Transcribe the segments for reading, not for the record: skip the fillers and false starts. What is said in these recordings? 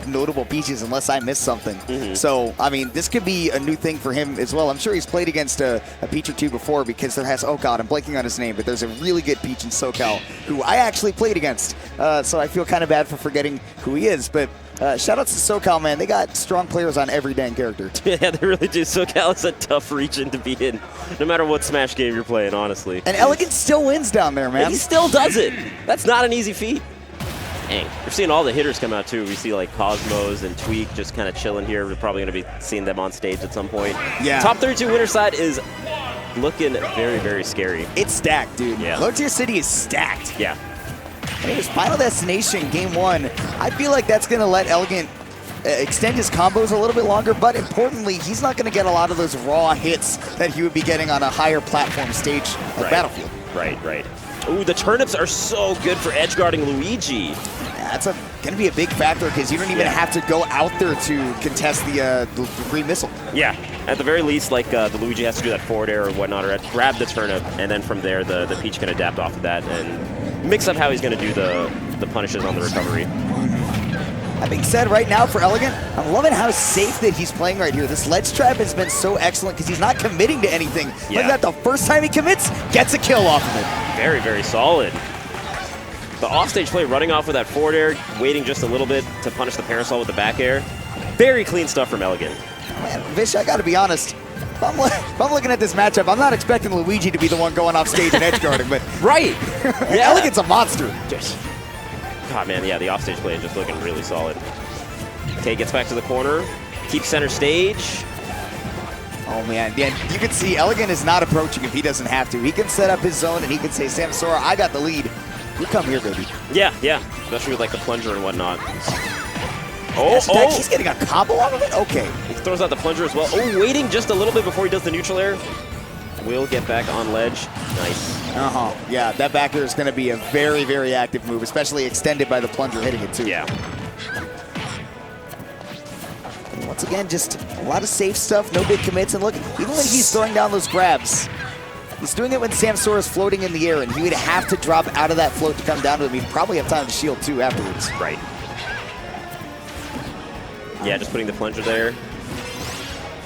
notable Peaches unless I missed something. So, I mean, this could be a new thing for him as well. I'm sure he's played against a Peach or two before because there has, oh God, I'm blanking on his name, but there's a really good Peach in SoCal who I actually played against. So I feel kind of bad for forgetting who he is. But shout outs to SoCal, man. They got strong players on every dang character. Yeah, they really do. SoCal is a tough region to be in, no matter what Smash game you're playing, honestly. And Elegant still wins down there, man. And he still does it. That's not an easy feat. Dang. We're seeing all the hitters come out, too. We see, like, Cosmos and Tweak just kind of chilling here. We're probably going to be seeing them on stage at some point. Yeah. Top 32 winner side is looking very, very scary. It's stacked, dude. Yeah. Low tier city is stacked. Yeah. And it was Final Destination Game 1. I feel like that's going to let Elegant extend his combos a little bit longer, but importantly, he's not going to get a lot of those raw hits that he would be getting on a higher platform stage like Battlefield. Right. Ooh, the turnips are so good for edge guarding Luigi. Yeah, that's going to be a big factor because you don't even have to go out there to contest the green missile. Yeah, at the very least, like the Luigi has to do that forward air or whatnot, or grab the turnip, and then from there, the Peach can adapt off of that and mix up how he's going to do the punishes on the recovery. That being said, right now for Elegant, I'm loving how safe that he's playing right here. This ledge trap has been so excellent because he's not committing to anything. Yeah. Like that, the first time he commits, gets a kill off of it. Very, very solid. The offstage play running off with that forward air, waiting just a little bit to punish the parasol with the back air. Very clean stuff from Elegant. Man, Vish, I got to be honest. If I'm looking at this matchup, I'm not expecting Luigi to be the one going off stage and edge guarding, but right. Yeah. Elegant's a monster. God, man, yeah, the offstage play is just looking really solid. Okay, gets back to the corner, keeps center stage. Oh, man. Yeah, you can see Elegant is not approaching if he doesn't have to. He can set up his zone, and he can say, Samsora, I got the lead. You come here, baby. Yeah. Especially with, like, the plunger and whatnot. He's getting a combo off of it? Okay. He throws out the plunger as well. Oh, waiting just a little bit before he does the neutral air. Will get back on ledge. Nice. Yeah, that back air is going to be a very, very active move, especially extended by the plunger hitting it, too. Yeah. And once again, just a lot of safe stuff, no big commits. And look, even when he's throwing down those grabs, he's doing it when Samsora is floating in the air, and he would have to drop out of that float to come down to him. He'd probably have time to shield, too, afterwards. Right. Yeah, just putting the plunger there.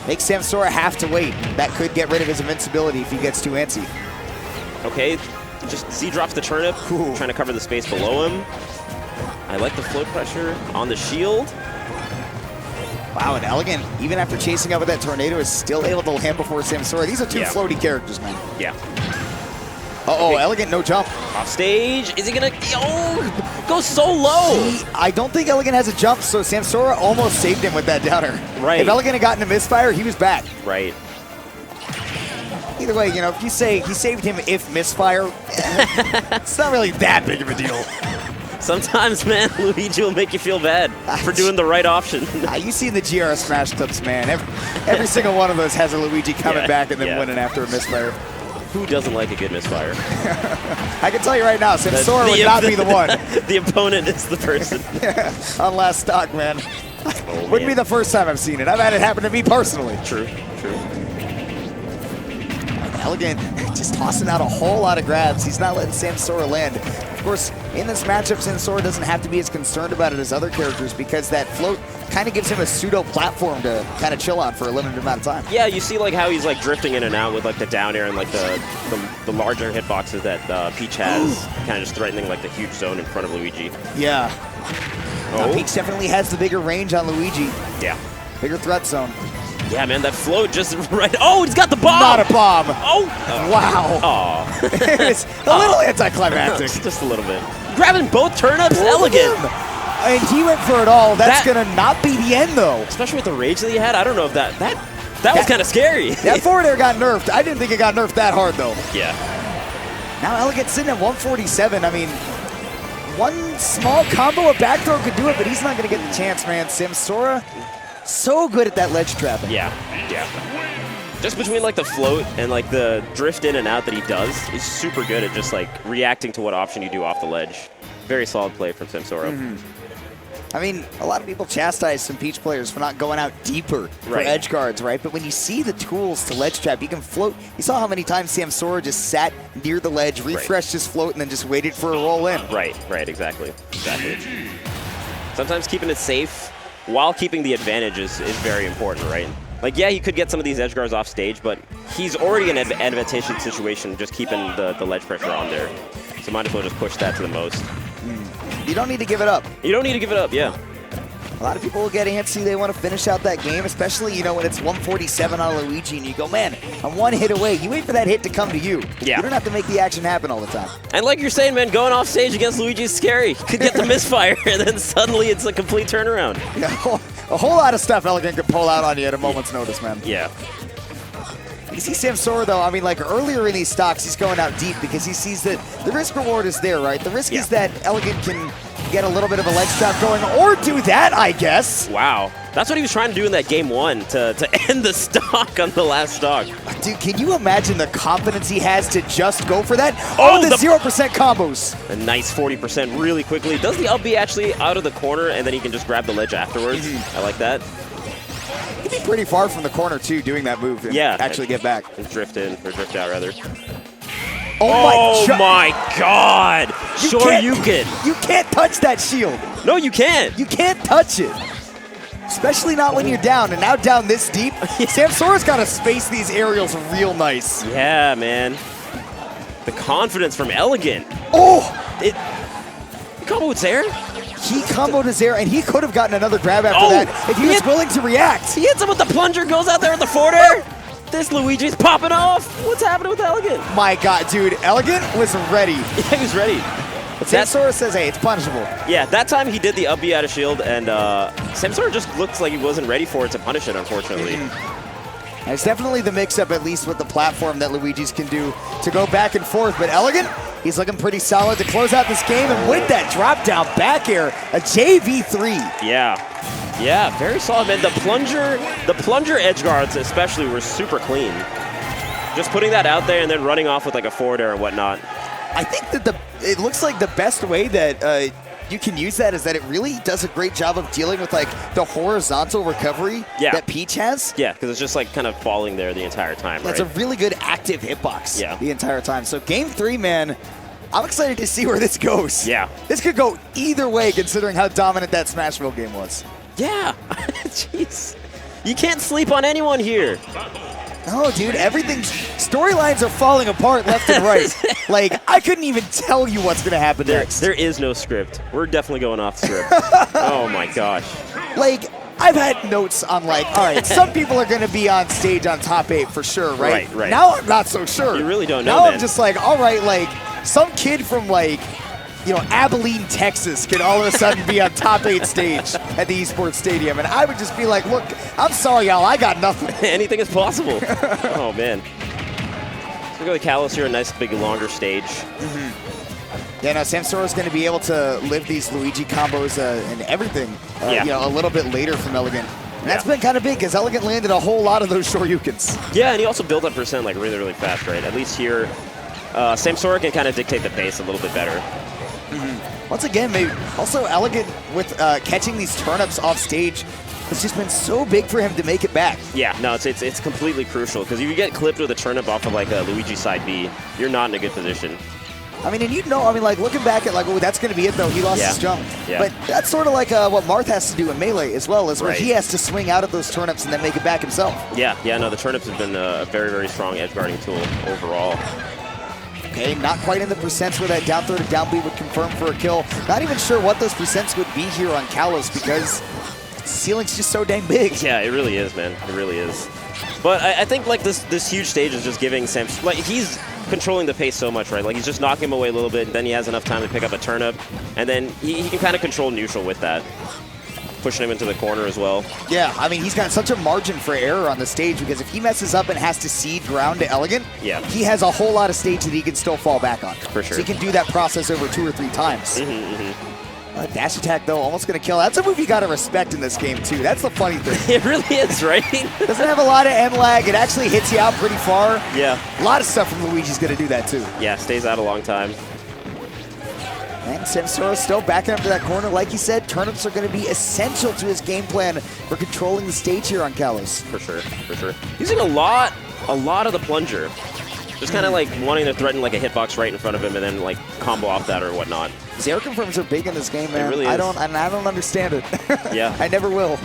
Makes Samsora have to wait. That could get rid of his invincibility if he gets too antsy. Okay, just Z drops the turnip, trying to cover the space below him. I like the float pressure on the shield. Wow, and Elegant, even after chasing up with that tornado, is still able to land before Samsora. These are two floaty characters, man. Yeah. Uh-oh, Elegant, no jump. Off stage, is he gonna, go so low? I don't think Elegant has a jump, so Samsora almost saved him with that downer. Right. If Elegant had gotten a misfire, he was back. Right. Either way, you know, if you say he saved him if misfire, it's not really that big of a deal. Sometimes, man, Luigi will make you feel bad for doing the right option. You see the GR Smash clips, man. Every single one of those has a Luigi coming back and then winning after a misfire. Who doesn't like a good misfire? I can tell you right now, Samsora would not be the one. The opponent is the person. On last stock, man. Wouldn't be the first time I've seen it. I've had it happen to me personally. True. Elegant just tossing out a whole lot of grabs. He's not letting Samsora land. Of course, in this matchup, Samsora doesn't have to be as concerned about it as other characters because that float kind of gives him a pseudo platform to kind of chill on for a limited amount of time. Yeah, you see like how he's like drifting in and out with like the down air and like the larger hitboxes that Peach has, kind of just threatening like the huge zone in front of Luigi. Yeah. Peach definitely has the bigger range on Luigi. Yeah. Bigger threat zone. Yeah, man, that float just right. Oh, he's got the bomb. Not a bomb. Oh. Wow. Oh. It's a little anticlimactic. Just a little bit. Grabbing both turnips, Elegant. And he went for it all. That's going to not be the end, though. Especially with the rage that he had. I don't know if that was kind of scary. That forward air got nerfed. I didn't think it got nerfed that hard, though. Yeah. Now Elegant sitting at 147. I mean, one small combo, a back throw could do it, but he's not going to get the chance, man. Samsora, so good at that ledge trapping. Yeah. Just between like the float and like the drift in and out that he does, he's super good at just like reacting to what option you do off the ledge. Very solid play from Samsora. I mean, a lot of people chastise some Peach players for not going out deeper for edge guards, right? But when you see the tools to ledge trap, you can float. You saw how many times Samsora just sat near the ledge, refreshed his float, and then just waited for a roll in. Right, exactly. Sometimes keeping it safe while keeping the advantage is very important, right? Like, yeah, he could get some of these edge guards off stage, but he's already in an advantageous situation just keeping the ledge pressure on there. So might as well just push that to the most. You don't need to give it up. You don't need to give it up, yeah. A lot of people will get antsy. They want to finish out that game, especially, you know, when it's 147 on Luigi and you go, man, I'm one hit away. You wait for that hit to come to you. Yeah. You don't have to make the action happen all the time. And like you're saying, man, going off stage against Luigi is scary. Could get the misfire, and then suddenly it's a complete turnaround. Yeah, a whole lot of stuff Elegant could pull out on you at a moment's notice, man. Yeah. You see Samsora, though, I mean, like earlier in these stocks, he's going out deep because he sees that the risk reward is there, right? The risk is that Elegant can get a little bit of a leg trap going, or do that, I guess. Wow. That's what he was trying to do in that game 1 to end the stock on the last stock. Dude, can you imagine the confidence he has to just go for that? Oh, the 0% combos. A nice 40% really quickly. Does the up B actually out of the corner, and then he can just grab the ledge afterwards? I like that. He'd be pretty far from the corner, too, doing that move and actually get back. And drift in, or drift out, rather. Oh my God! Shoryuken! You can't touch that shield. No, you can't. You can't touch it. Especially not when you're down, and now down this deep. Samsora's got to space these aerials real nice. Yeah, man. The confidence from Elegant. Oh! He comboed Zaire? He comboed his air, and he could have gotten another grab after that if he was willing to react. He hits him with the plunger, goes out there with the forward air. This Luigi's popping off. What's happening with Elegant? My God, dude, Elegant was ready. Yeah, he was ready. But Samsora says, hey, it's punishable. Yeah, that time he did the up B out of shield, and Samsora just looks like he wasn't ready for it to punish it, unfortunately. And it's definitely the mix-up, at least with the platform that Luigi's can do to go back and forth. But Elegant, he's looking pretty solid to close out this game. And with that drop-down back air, a JV3. Yeah, very solid, man. The plunger edge guards especially were super clean. Just putting that out there and then running off with like a forward air and whatnot. I think that it looks like the best way that you can use that is that it really does a great job of dealing with like the horizontal recovery that Peach has. Yeah, because it's just like kind of falling there the entire time. That's a really good active hitbox the entire time. So game 3, man, I'm excited to see where this goes. Yeah. This could go either way considering how dominant that Smashville game was. Yeah. Jeez. You can't sleep on anyone here. No, dude, storylines are falling apart left and right. Like, I couldn't even tell you what's going to happen next. There is no script. We're definitely going off script. Oh, my gosh. Like, I've had notes on, like, all right, some people are going to be on stage on top 8 for sure, right? Right. Now I'm not so sure. You really don't know, Now man. I'm just like, all right, like, some kid from, like, you know, Abilene, Texas could all of a sudden be on top 8 stage at the Esports Stadium. And I would just be like, look, I'm sorry, y'all, I got nothing. Anything is possible. Oh, man. So we go to Kalos here, a nice, big, longer stage. Yeah, no, Samsora's going to be able to live these Luigi combos and everything, you know, a little bit later from Elegant. And that's been kind of big because Elegant landed a whole lot of those Shoryukens. Yeah, and he also built up percent like really, really fast, right? At least here, Samsora can kind of dictate the pace a little bit better. Once again, maybe also Elegant with catching these turnips off stage. It's just been so big for him to make it back. Yeah, no, it's completely crucial because if you get clipped with a turnip off of like a Luigi side B, you're not in a good position. I mean, and you know, I mean, like looking back at like, oh, that's going to be it though. He lost his jump. Yeah. But that's sort of like what Marth has to do in Melee as well, is where he has to swing out of those turnips and then make it back himself. Yeah, no, the turnips have been a very, very strong edge guarding tool overall. Okay, not quite in the percents where that down throw to down B would confirm for a kill. Not even sure what those percents would be here on Kalos because the ceiling's just so dang big. Yeah, it really is, man. It really is. But I think like this huge stage is just giving Sam, like he's controlling the pace so much, right? Like he's just knocking him away a little bit, and then he has enough time to pick up a turnip, and then he can kind of control neutral with that. Pushing him into the corner as well. Yeah, I mean, he's got such a margin for error on the stage because if he messes up and has to cede ground to Elegant, he has a whole lot of stage that he can still fall back on. For sure. So he can do that process over 2 or 3 times. Dash attack, though, almost going to kill. That's a move you got to respect in this game, too. That's the funny thing. It really is, right? Doesn't have a lot of M lag. It actually hits you out pretty far. Yeah. A lot of stuff from Luigi's going to do that, too. Yeah, stays out a long time. And Samsora still backing up to that corner. Like you said, turnips are going to be essential to his game plan for controlling the stage here on Kalos. For sure, for sure. Using a lot of the plunger. Just kind of like wanting to threaten like a hitbox right in front of him and then like combo off that or whatnot. Zero confirms are big in this game, man. It really is. I don't understand it. Yeah. I never will.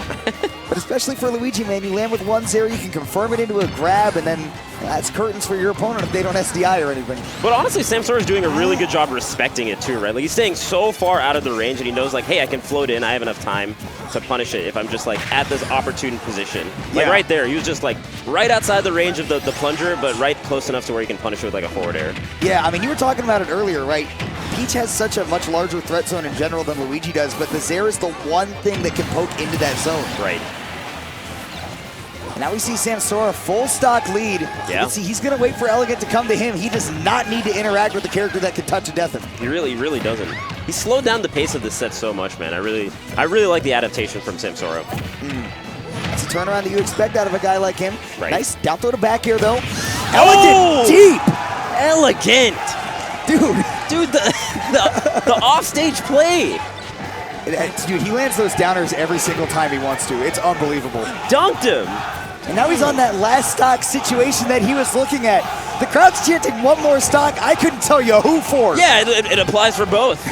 But especially for Luigi, man, you land with 1-0, you can confirm it into a grab, and then that's curtains for your opponent if they don't SDI or anything. But honestly, Samsora is doing a really good job respecting it too, right? Like he's staying so far out of the range, and he knows like, hey, I can float in. I have enough time to punish it if I'm just like at this opportune position. Like right there, he was just like right outside the range of the plunger, but right close enough to where he can punish it with like a forward air. Yeah, I mean, you were talking about it earlier, right? Peach has such a much larger threat zone in general than Luigi does, but the Zair is the one thing that can poke into that zone. Right. Now we see Samsora full stock lead. Yeah. See, he's going to wait for Elegant to come to him. He does not need to interact with the character that can touch and death him. He really doesn't. He slowed down the pace of this set so much, man. I really like the adaptation from Samsora. It's a turnaround that you expect out of a guy like him. Right. Nice down throw to back here, though. Elegant deep. Elegant. Dude, the offstage play. Dude, he lands those downers every single time he wants to. It's unbelievable. Dunked him. And now he's on that last stock situation that he was looking at. The crowd's chanting one more stock. I couldn't tell you who for. Yeah, it applies for both.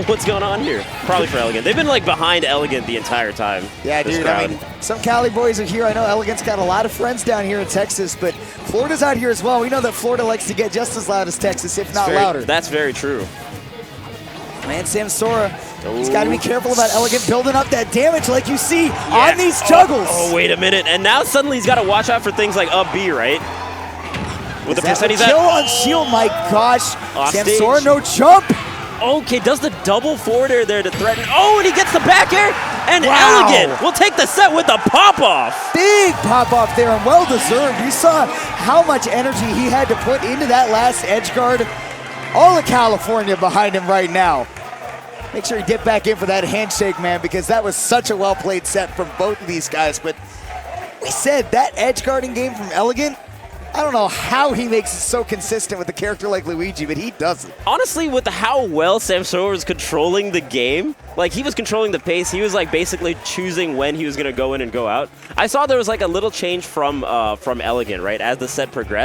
What's going on here? Probably for Elegant. They've been like behind Elegant the entire time. Yeah, dude. I mean, some Cali boys are here. I know Elegant's got a lot of friends down here in Texas, but Florida's out here as well. We know that Florida likes to get just as loud as Texas, if not louder. That's very true. Man, Samsora, he's got to be careful about Elegant building up that damage like you see on these juggles. Oh, wait a minute. And now suddenly he's got to watch out for things like up B, right? With the percent he's at. Kill on shield, my gosh. Off Samsora, stage. no jump. Okay, does the double forward air there to threaten. Oh, and he gets the back air. And Wow. Elegant will take the set with the pop-off. Big pop-off there and well-deserved. You saw how much energy he had to put into that last edge guard. All of California behind him right now. Make sure you dip back in for that handshake, man, because that was such a well-played set from both of these guys. But we said that edge guarding game from Elegant, I don't know how he makes it so consistent with a character like Luigi, but he does it. Honestly, with how well Samsora was controlling the game, like he was controlling the pace, he was like basically choosing when he was going to go in and go out. I saw there was like a little change from Elegant, right, as the set progressed.